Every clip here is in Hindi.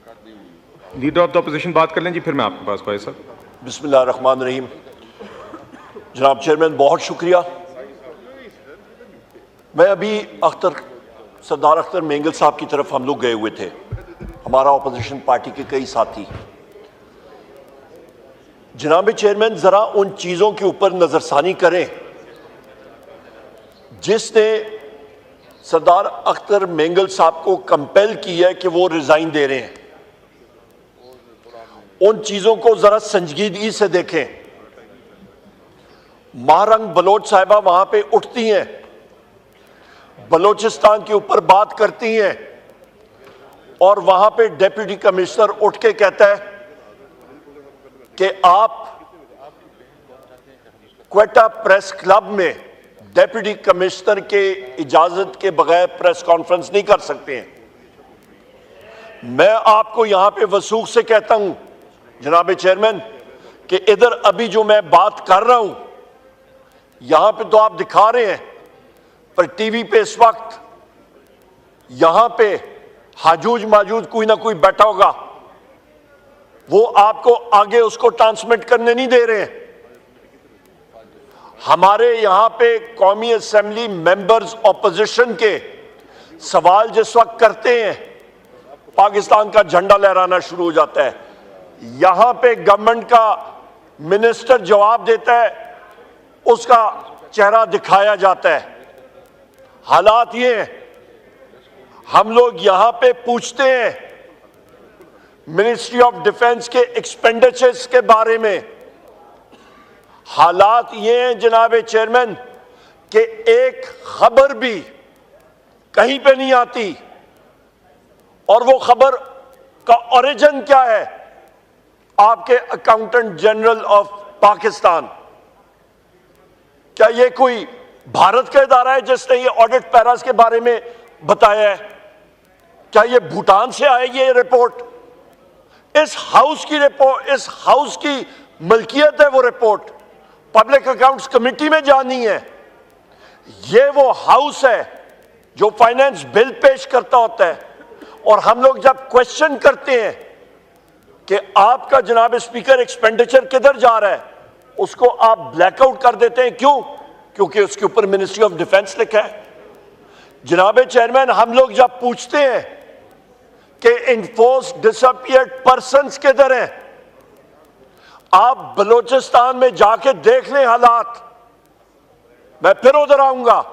लीडर ऑफ द अपोजिशन बात कर लें जी, फिर मैं आपके पास भाई साहब। बिस्मिल्लाह रहमान रहीम। जनाब चेयरमैन, बहुत शुक्रिया। मैं अभी सरदार अख्तर मेंगल साहब की तरफ हम लोग गए हुए थे, हमारा अपोजिशन पार्टी के कई साथी। जनाब चेयरमैन, जरा उन चीजों के ऊपर नजरसानी करें जिसने सरदार अख्तर मेंगल साहब को कंपेल किया है कि वो रिजाइन दे रहे हैं। उन चीजों को जरा संजीदगी से देखें। महारंग बलोच साहिबा वहां पे उठती हैं, बलोचिस्तान के ऊपर बात करती हैं, और वहां पे डिप्टी कमिश्नर उठ के कहता है कि आप क्वेटा प्रेस क्लब में डिप्टी कमिश्नर के इजाजत के बगैर प्रेस कॉन्फ्रेंस नहीं कर सकते हैं। मैं आपको यहां पे वसूख से कहता हूं जनाब चेयरमैन कि इधर अभी जो मैं बात कर रहा हूं, यहां पे तो आप दिखा रहे हैं, पर टीवी पे इस वक्त यहां पे हाजूज माजूज कोई ना कोई बैठा होगा, वो आपको आगे उसको ट्रांसमिट करने नहीं दे रहे हैं। हमारे यहां पे कौमी असेंबली मेंबर्स ऑपोजिशन के सवाल जिस वक्त करते हैं, पाकिस्तान का झंडा लहराना शुरू हो जाता है। यहां पे गवर्नमेंट का मिनिस्टर जवाब देता है, उसका चेहरा दिखाया जाता है। हालात ये हैं, हम लोग यहां पे पूछते हैं मिनिस्ट्री ऑफ डिफेंस के एक्सपेंडिचर्स के बारे में। हालात ये हैं जनाब चेयरमैन कि एक खबर भी कहीं पे नहीं आती, और वो खबर का ओरिजिन क्या है? आपके अकाउंटेंट जनरल ऑफ पाकिस्तान। क्या ये कोई भारत का इदारा है जिसने ये ऑडिट पैरास के बारे में बताया है? क्या ये भूटान से आए ये रिपोर्ट? इस हाउस की रिपोर्ट, इस हाउस की मलकियत है वो रिपोर्ट, पब्लिक अकाउंट्स कमेटी में जानी है। ये वो हाउस है जो फाइनेंस बिल पेश करता होता है, और हम लोग जब क्वेश्चन करते हैं कि आपका जनाब स्पीकर एक्सपेंडिचर किधर जा रहा है, उसको आप ब्लैकआउट कर देते हैं। क्यों? क्योंकि उसके ऊपर मिनिस्ट्री ऑफ डिफेंस लिखा है। जनाब चेयरमैन, हम लोग जब पूछते हैं कि इन्फोर्स डिसअपियर्ड पर्संस किधर हैं, आप बलोचिस्तान में जाके देख लें हालात। मैं फिर उधर आऊंगा।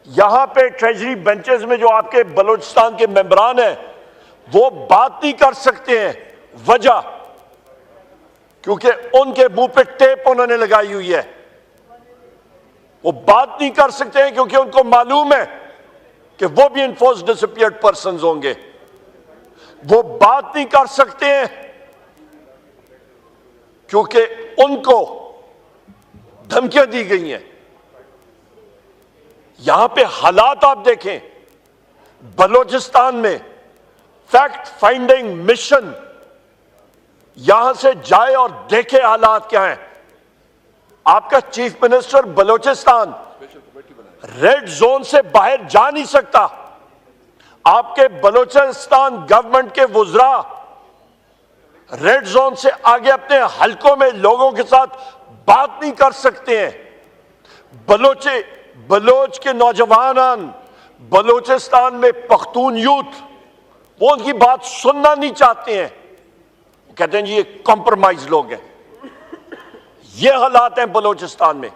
यहां पे ट्रेजरी बेंचेस में जो आपके बलोचिस्तान के मेंबरान हैं, वो बात नहीं कर सकते हैं। वजह क्योंकि उनके मुंह पे टेप उन्होंने लगाई हुई है। वो बात नहीं कर सकते हैं क्योंकि उनको मालूम है कि वो भी इन्फोर्स डिसअपियर्ड पर्संस होंगे। वो बात नहीं कर सकते हैं क्योंकि उनको धमकियां दी गई हैं। यहां पे हालात आप देखें, बलोचिस्तान में फैक्ट फाइंडिंग मिशन यहां से जाए और देखे हालात क्या हैं। आपका chief minister Balochistan red zone से बाहर जा नहीं सकता। आपके बलोचिस्तान गवर्नमेंट के वुज़रा रेड जोन से आगे अपने हलकों में लोगों के साथ बात नहीं कर सकते हैं। बलोच के नौजवान बलोचिस्तान में पख्तून यूथ, वो उनकी बात सुनना नहीं चाहते हैं। कहते हैं जी ये कॉम्प्रोमाइज लोग हैं। ये हालात हैं बलोचिस्तान में,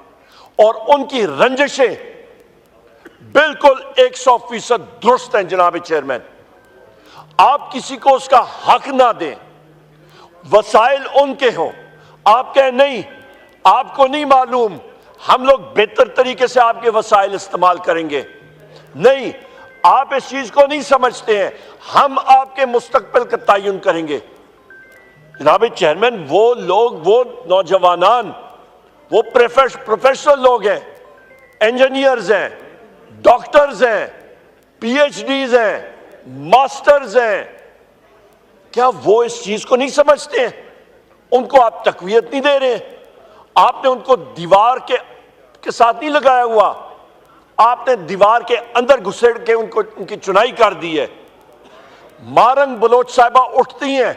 और उनकी रंजिशें बिल्कुल 100% दुरुस्त हैं जनाब चेयरमैन। आप किसी को उसका हक ना दें, वसाइल उनके हों, आप कहें नहीं आपको नहीं मालूम, हम लोग बेहतर तरीके से आपके वसाइल इस्तेमाल करेंगे। नहीं, आप इस चीज को नहीं समझते हैं, हम आपके मुस्तकबिल का तयन करेंगे। जनाब चेयरमैन, वो लोग, वो नौजवान, वो प्रोफेशनल लोग हैं, इंजीनियर्स हैं, डॉक्टर्स हैं, पीएचडीज हैं, मास्टर्स हैं। क्या वो इस चीज को नहीं समझते हैं? उनको आप तकवीयत नहीं दे रहे। आपने उनको दीवार के साथ नहीं लगाया हुआ, आपने दीवार के अंदर घुसेड़ के उनकी चुनाई कर दी है। मारंग बलोच साहिबा उठती हैं।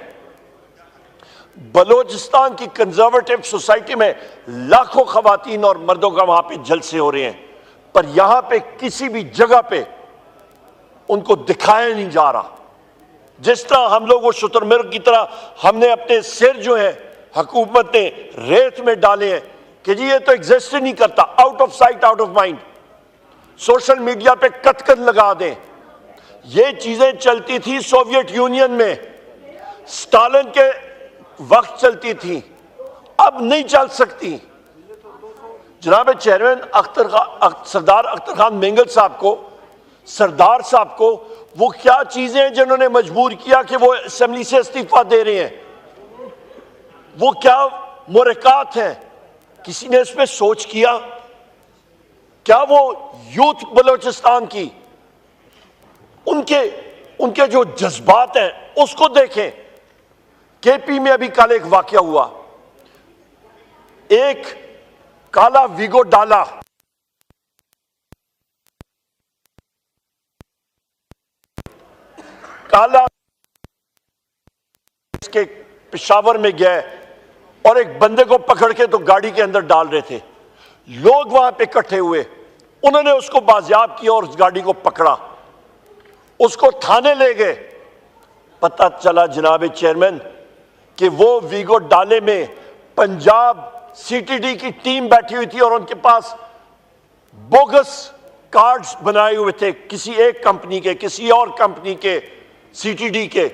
बलोचिस्तान की कंजर्वेटिव सोसाइटी में लाखों खवातीन और मर्दों का वहां पे जलसे हो रहे हैं, पर यहां पे किसी भी जगह पे उनको दिखाया नहीं जा रहा। जिस तरह हम लोग वो शुतुरमुर्ग की तरह हमने अपने सिर जो है हुकूमत ने रेत में डाले हैं कि जी ये तो एग्जिस्ट ही नहीं करता, out of sight out of mind. Social media पे कतकत लगा दें। ये चीजें चलती थी सोवियत यूनियन में, स्टालिन के वक्त चलती थी, अब नहीं चल सकती। जनाब चेयरमैन सरदार अख्तर खान मेंगल साहब को, सरदार साहब को, वो क्या चीजें हैं जिन्होंने मजबूर किया कि वो असेंबली से इस्तीफा दे रहे हैं? वो क्या मुरक़ात हैं? किसी ने इस पे सोच किया? क्या वो यूथ बलोचिस्तान की उनके जो जज्बात हैं उसको देखें। केपी में अभी कल एक वाकया हुआ, एक काला वीगो डाला, काला इसके पेशावर में गए और एक बंदे को पकड़ के तो गाड़ी के अंदर डाल रहे थे। लोग वहां पे इकट्ठे हुए, उन्होंने उसको बाजियाब किया और उस गाड़ी को पकड़ा, उसको थाने ले गए। पता चला जनाब चेयरमैन कि वो वीगो डाले में पंजाब सीटीडी की टीम बैठी हुई थी और उनके पास बोगस कार्ड्स बनाए हुए थे, किसी एक कंपनी के, किसी और कंपनी के, सीटीडी के,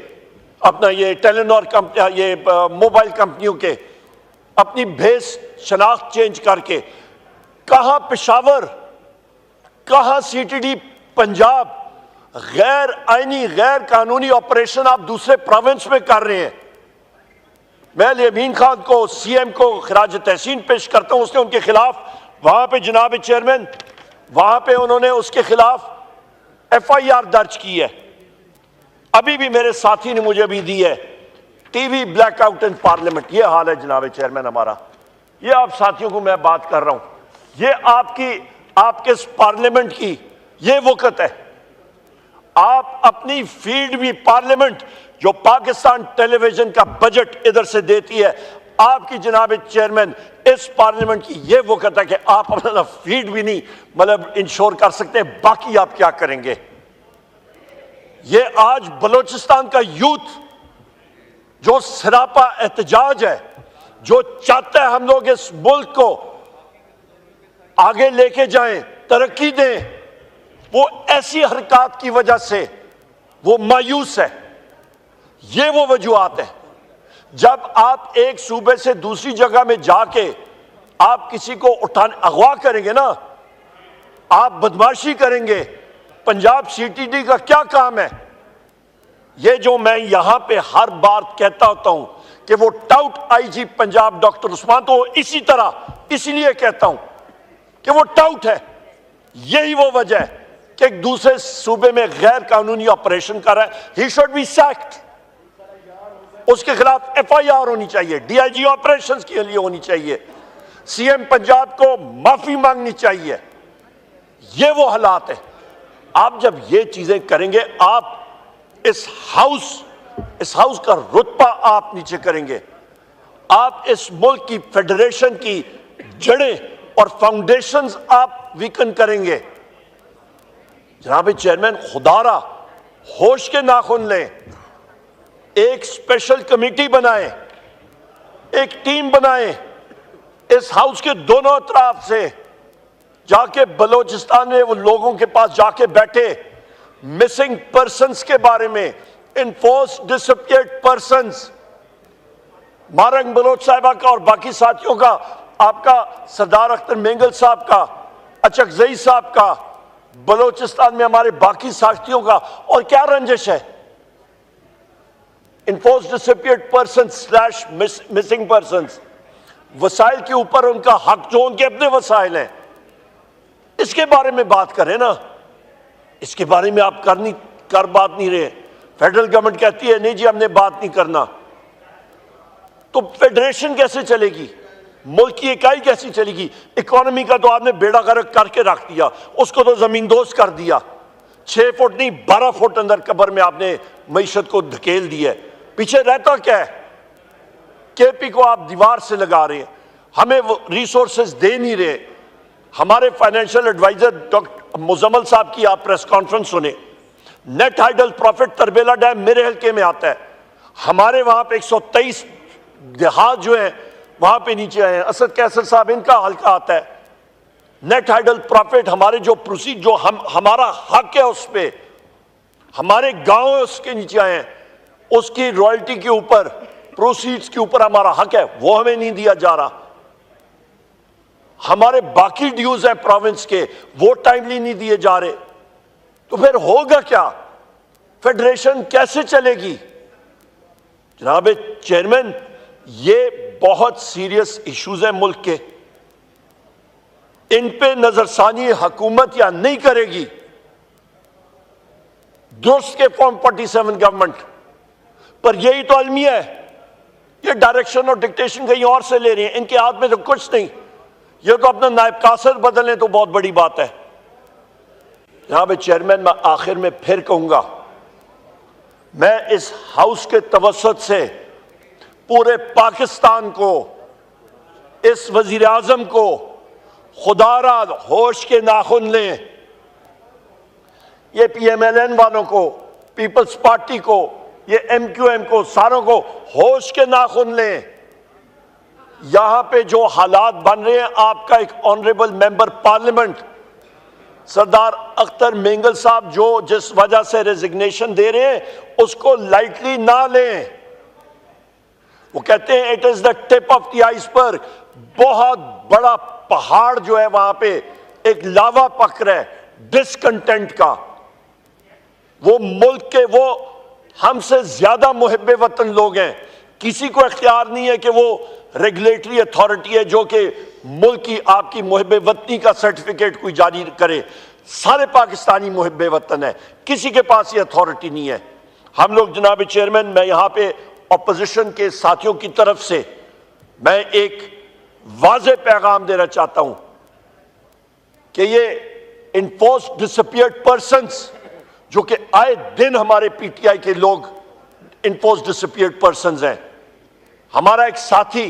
अपना ये टेलीनॉर कंपनी, ये मोबाइल कंपनियों के, अपनी भेस शनाख्त चेंज करके। कहां पेशावर, कहां सीटीडी पंजाब? गैर आईनी गैर कानूनी ऑपरेशन आप दूसरे प्रोविंस में कर रहे हैं। मैं यमीन खान को, सीएम को खराज तहसीन पेश करता हूं। उसने उनके खिलाफ वहां पे जनाब चेयरमैन, वहां पे उन्होंने उसके खिलाफ एफआईआर दर्ज की है। अभी भी मेरे साथी ने मुझे भी दी है, टीवी ब्लैकआउट इन पार्लियामेंट। ये हाल है जनाब चेयरमैन हमारा। ये आप साथियों को मैं बात कर रहा हूं, ये आपके इस पार्लियामेंट की ये वक़्त है। आप अपनी फील्ड भी पार्लियामेंट जो पाकिस्तान टेलीविजन का बजट इधर से देती है, आपकी जनाब चेयरमैन इस पार्लियामेंट की ये वक़्त है कि आप अपना फीड भी नहीं मतलब इंश्योर कर सकते, बाकी आप क्या करेंगे? ये आज बलोचिस्तान का यूथ जो सरापा एहतजाज है, जो चाहता है हम लोग इस मुल्क को आगे लेके जाएं, तरक्की दें, वो ऐसी हरकत की वजह से वो मायूस है। ये वो वजूहात है। जब आप एक सूबे से दूसरी जगह में जाके आप किसी को उठाने अगवा करेंगे ना, आप बदमाशी करेंगे, पंजाब सीटीडी का क्या काम है? ये जो मैं यहां पे हर बार कहता होता हूं कि वो taut IG Punjab doctor Usman, तो इसी तरह इसलिए कहता हूं कि वो टाउट है। यही वो वजह है कि एक दूसरे सूबे में गैर कानूनी ऑपरेशन कर रहा है। He should be sacked. उसके खिलाफ एफआईआर होनी चाहिए, डीआईजी ऑपरेशंस के लिए होनी चाहिए, सीएम पंजाब को माफी मांगनी चाहिए। ये वो हालात है। आप जब ये चीजें करेंगे, आप इस हाउस का रुतबा आप नीचे करेंगे, आप इस मुल्क की फेडरेशन की जड़ें और फाउंडेशंस आप वीकन करेंगे। जनाब चेयरमैन, खुदारा होश के नाखून लें, एक स्पेशल कमेटी बनाएं, एक टीम बनाएं, इस हाउस के दोनों अतराफ से जाके बलोचिस्तान में वो लोगों के पास जाके बैठे, मिसिंग पर्सन्स के बारे में, enforce disappeared persons, Marang Bloch साहिबा का और बाकी साथियों का, आपका सरदार अख्तर मेंगल साहब का, अचकजई साहब का, बलोचिस्तान में हमारे बाकी साथियों का, और क्या रंजिश है? Enforced disappeared person slash missing persons, वसाइल के ऊपर उनका हक जो उनके अपने वसाइल हैं, इसके बारे में बात करें ना। इसके बारे में आप कर बात नहीं रहे। फेडरल गवर्नमेंट कहती है नहीं जी हमने बात नहीं करना, तो फेडरेशन कैसे चलेगी? मुल्क की इकाई कैसी चलेगी? इकोनॉमी का तो आपने बेड़ा गर्क करके रख दिया, उसको तो जमींदोज कर दिया। 6 फुट नहीं 12 फुट अंदर कब्र में आपने मईशत को धकेल दिया है। पीछे रहता क्या है? केपी को आप दीवार से लगा रहे हैं, हमें वो रिसोर्सेज दे नहीं रहे। हमारे फाइनेंशियल एडवाइजर डॉक्टर मुजम्मल साहब की आप प्रेस कॉन्फ्रेंस सुने। Net hydel profit Tarbela dam मेरे हल्के में आता है, हमारे वहां पे 123 देहात जो है वहां पे नीचे आए हैं। असद कैसर साहब इनका हल्का आता है। नेट हाइडल प्रॉफिट हमारे जो प्रोसीड जो हमारा हक है उस पे, हमारे गांव उसके नीचे आए हैं, उसकी रॉयल्टी के ऊपर प्रोसीड्स के ऊपर हमारा हक है, वो हमें नहीं दिया जा रहा। हमारे बाकी ड्यूज है प्रोविंस के, वो टाइमली नहीं दिए जा रहे। तो फिर होगा क्या? फेडरेशन कैसे चलेगी? जनाब चेयरमैन, ये बहुत सीरियस इश्यूज है मुल्क के, इन पे नजरसानी हुकूमत या नहीं करेगी दुरुस्त के फॉर्म 47 गवर्नमेंट पर, यही तो अलमिया है। ये डायरेक्शन और डिक्टेशन कहीं और से ले रहे हैं, इनके हाथ में तो कुछ नहीं। ये तो अपना नायब कासर बदलें तो बहुत बड़ी बात है। जनाब चेयरमैन, मैं आखिर में फिर कहूंगा, मैं इस हाउस के तवस्सुत से पूरे पाकिस्तान को, इस वजीर आजम को खुदारा होश के नाखून लें। ये PMLN वालों को, पीपल्स पार्टी को, ये MQM को, सारों को होश के नाखून लें। यहां पे जो हालात बन रहे हैं, आपका एक ऑनरेबल मेंबर पार्लियामेंट सरदार अख्तर मेंगल साहब जो जिस वजह से रेजिग्नेशन दे रहे हैं, उसको लाइटली ना लें। वो कहते हैं it is the tip of the iceberg, बहुत बड़ा पहाड़ जो है वहां पे एक लावा पक रहा है डिसकंटेंट का। वो मुल्क के, वो हमसे ज्यादा मुहिब्बे वतन लोग हैं, किसी को इख्तियार नहीं है कि वो रेगुलेटरी अथॉरिटी है जो कि मुल्क की आपकी मुहिब्बे वतनी का सर्टिफिकेट कोई जारी करे। सारे पाकिस्तानी मुहिब्बे वतन है, किसी के पास ये अथॉरिटी नहीं है। हम लोग, जनाब चेयरमैन, मैं यहां पे अपोजिशन के साथियों की तरफ से मैं एक वाज़े पैगाम देना चाहता हूं कि ये इन्फोर्स डिसअपियर्ड पर्सन्स जो कि आए दिन हमारे PTI के लोग इन्फोर्स डिसअपियर्ड पर्सन्स हैं। हमारा एक साथी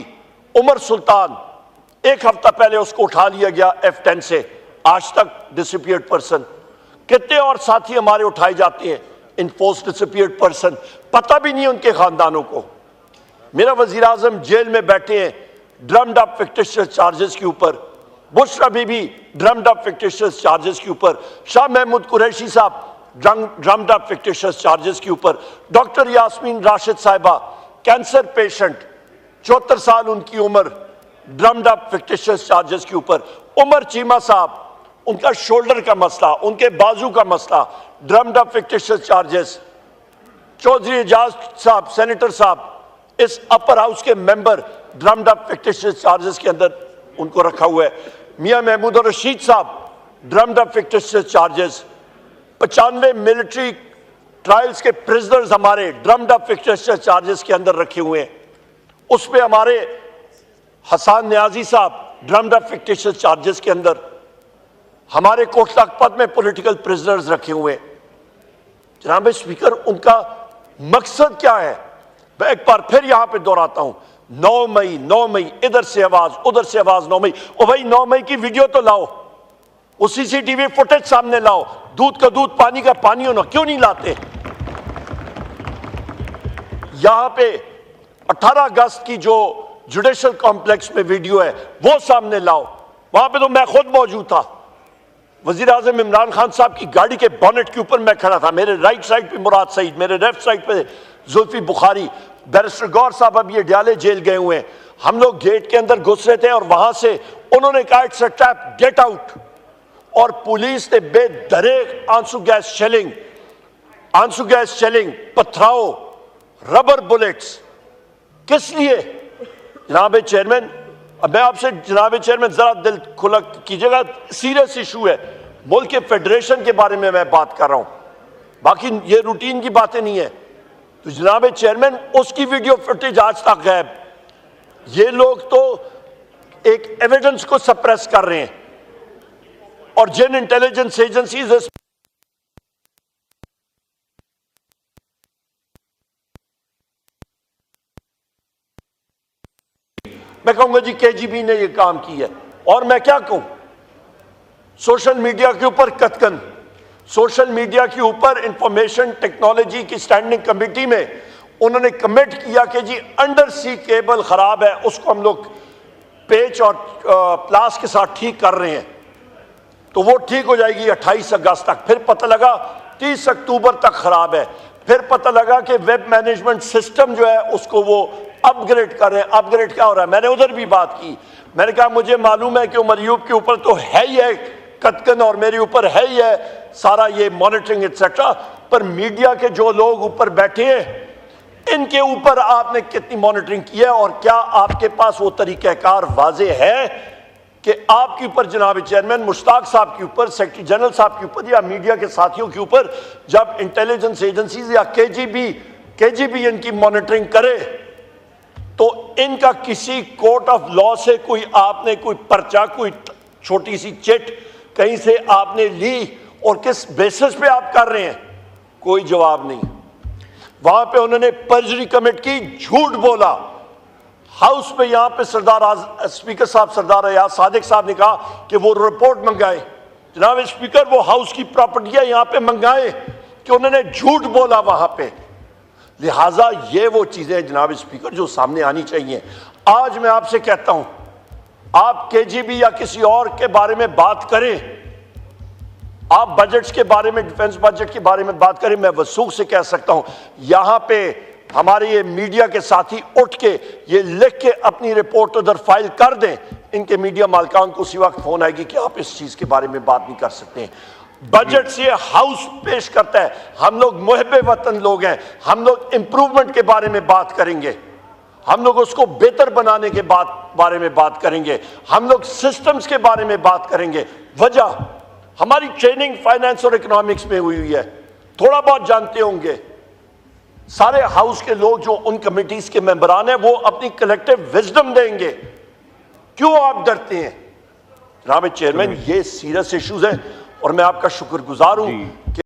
उमर सुल्तान, एक हफ्ता पहले उसको उठा लिया गया F10 से, आज तक डिसअपियर्ड पर्सन। कितने और साथी हमारे उठाए जाते हैं इन्फोर्स डिसअपियर्ड पर्सन, पता भी नहीं उनके खानदानों को। मेरा वजीर आजम जेल में बैठे हैं ड्रम्ड अप फिक्टिशियस चार्जेस के ऊपर, Bushra Bibi drummed up fictitious charges के ऊपर, शाह महमूद कुरैशी साहब ड्रम्ड अप फिक्टिशियस चार्जेस के ऊपर, डॉक्टर यास्मीन राशिद साहिबा कैंसर पेशेंट, 74 साल उनकी उम्र, ड्रम्ड अप फिक्टिशियस चार्जेस के ऊपर, उमर चीमा साहब, उनका शोल्डर का मसला, उनके बाजू का मसला, drummed up fictitious charges, Chaudhry Ejaz साहब सेनेटर साहब, इस अपर हाउस के member, drummed up fictitious charges के अंदर उनको रखा हुआ है। मियां महमूद और रशीद साहब drummed up fictitious charges, 95 military trials के प्रिजनर्स हमारे ड्रम्ड अप फिक्टिशियस चार्जेस के अंदर रखे हुए हैं। उस पे हमारे हसन न्याजी साहब ड्रम्ड अप फिक्टिशियस चार्जेस के अंदर, हमारे कोट लखपत में पॉलिटिकल प्रिजनर्स रखे हुए हैं। जनाब स्पीकर, उनका मकसद क्या है? मैं एक बार फिर यहां पे दोहराता हूं, 9 मई इधर से आवाज उधर से आवाज। 9 मई, ओ भाई 9 मई की वीडियो तो लाओ, वो CCTV फुटेज सामने लाओ, दूध का दूध पानी का पानी होना, क्यों नहीं लाते? यहां पे 18 अगस्त की जो जुडिशल कॉम्प्लेक्स में वीडियो है वो सामने लाओ, वहां पे तो मैं खुद मौजूद था। वजीर आजम इमरान खान साहब की गाड़ी के बॉनेट के ऊपर मैं खड़ा था, मेरे राइट साइड पे मुराद सईद, मेरे लेफ्ट साइड पे जुल्फी बुखारी, बैरिस्टर गौर साहब अब ये डियाले जेल गए हुए हैं। हम लोग गेट के अंदर घुस रहे थे और वहां से उन्होंने कहा it's a trap, get out, और पुलिस ने बेदरे आंसू गैस शेलिंग, पथराव, रबर बुलेट्स, किस लिए? जनाब चेयरमैन, अब मैं आपसे जनाब चेयरमैन जरा दिल खुला कीजिएगा, सीरियस इशू है, मुल्क के फेडरेशन के बारे में मैं बात कर रहा हूं, बाकी ये रूटीन की बातें नहीं है। तो जनाब चेयरमैन, उसकी वीडियो फुटेज आज तक गायब। ये लोग तो एक एविडेंस को सप्रेस कर रहे हैं और जिन इंटेलिजेंस एजेंसीज मैं कहूंगा जी केजीबी ने ये काम किया है। और मैं क्या कहूं, सोशल मीडिया के ऊपर कतकन, सोशल मीडिया के ऊपर इंफॉर्मेशन टेक्नोलॉजी की स्टैंडिंग कमेटी में उन्होंने कमिट किया कि जी अंडर सी केबल खराब है, उसको हम लोग पेच और प्लास के साथ ठीक कर रहे हैं, तो वो ठीक हो जाएगी 28 अगस्त तक। फिर पता लगा 30 अक्टूबर तक खराब है। फिर पता लगा कि वेब मैनेजमेंट सिस्टम जो है उसको वो अपग्रेड कर रहे हैं। अपग्रेड क्या हो रहा है, मैंने उधर भी बात की, मैंने कहा मुझे मालूम है कि उमर अयूब के ऊपर तो है ही है कतकन और मेरे ऊपर है ही है सारा ये मॉनिटरिंग एक्सेट्रा, पर मीडिया के जो लोग ऊपर बैठे हैं इनके ऊपर आपने कितनी मॉनिटरिंग की है, और क्या आपके पास वो तरीक़ाकार वाजे है कि आपके ऊपर जनाब चेयरमैन मुश्ताक साहब के ऊपर, सेक्रेटरी जनरल साहब के ऊपर या मीडिया के साथियों के ऊपर जब इंटेलिजेंस एजेंसीज या केजीबी इनकी मॉनिटरिंग करे तो इनका किसी कोर्ट ऑफ लॉ से कोई आपने कोई पर्चा, कोई छोटी सी चिट कहीं से आपने ली और किस बेसिस पे आप कर रहे हैं, कोई जवाब नहीं। वहां पे उन्होंने पर्जरी कमिट की, झूठ बोला। हाउस पे यहां पे स्पीकर साहब सरदार अयाज सादिक साहब ने कहा कि वो रिपोर्ट मंगाए। जनाब स्पीकर, वो हाउस की प्रॉपर्टियां यहां पे मंगाए कि उन्होंने झूठ बोला वहां पे। लिहाजा ये वो चीजें जनाब स्पीकर जो सामने आनी चाहिए। आज मैं आपसे कहता हूं, आप केजीबी या किसी और के बारे में बात करें, आप बजट्स के बारे में, डिफेंस बजट के बारे में बात करें, मैं वसूख से कह सकता हूं यहां पे हमारे ये मीडिया के साथी उठ के ये लिख के अपनी रिपोर्ट उधर फाइल कर दें, इनके मीडिया मालिकान को उसी वक्त फोन आएगी कि आप इस चीज के बारे में बात नहीं कर सकते। बजट से हाउस पेश करता है, हम लोग मुहब्बे वतन लोग हैं, हम लोग इंप्रूवमेंट के बारे में बात करेंगे, हम लोग उसको बेहतर बनाने के बारे में बात करेंगे, हम लोग सिस्टम्स के बारे में बात करेंगे। वजह हमारी ट्रेनिंग फाइनेंस और इकोनॉमिक्स में हुई है, थोड़ा बहुत जानते होंगे। सारे हाउस के लोग जो उन कमिटीज के मेंबरान हैं वो अपनी कलेक्टिव विजडम देंगे। क्यों आप डरते हैं जनाब चेयरमैन? ये सीरियस इश्यूज हैं और मैं आपका शुक्रगुजार हूं कि